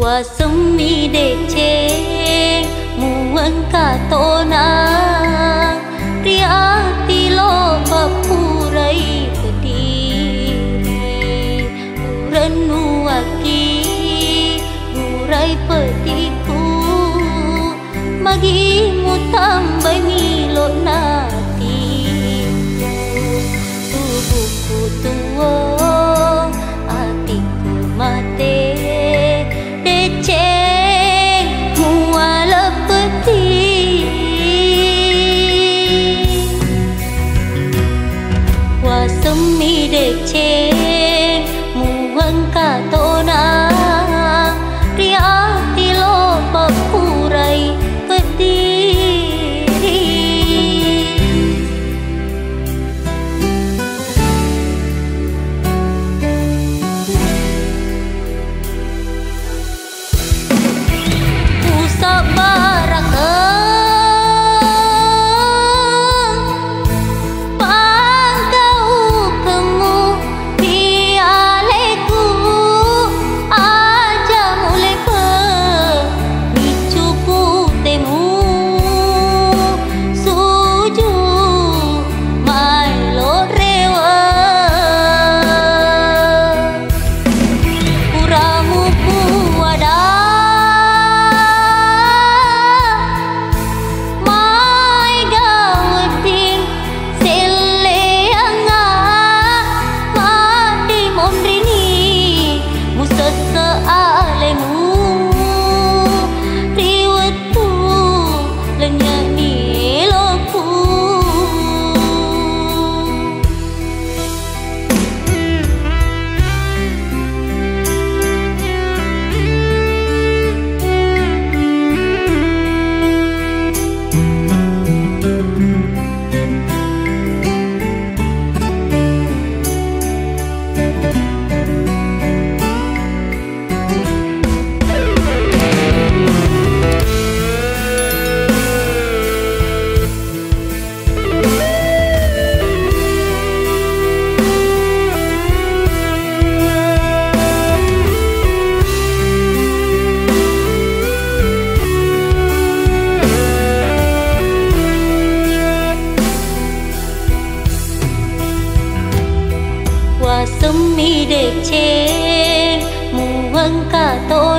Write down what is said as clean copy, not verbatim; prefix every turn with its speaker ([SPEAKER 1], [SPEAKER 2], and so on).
[SPEAKER 1] Wa semi dece muan katona riati lo papurai kediri uranu aki murai petiku magi mutambai milo nati tubuhku tua hatiku mate deceng muala peti wa semi deceng muang katona riati lo papurai pediri usap barakan pangkau kemu pialeku aja mulai pemicuku temu suju mailo rewa puramu puada mai gaweting seleanga mati mondrini musasa alemu riwetu lenyani loku wa semi deceng muang katona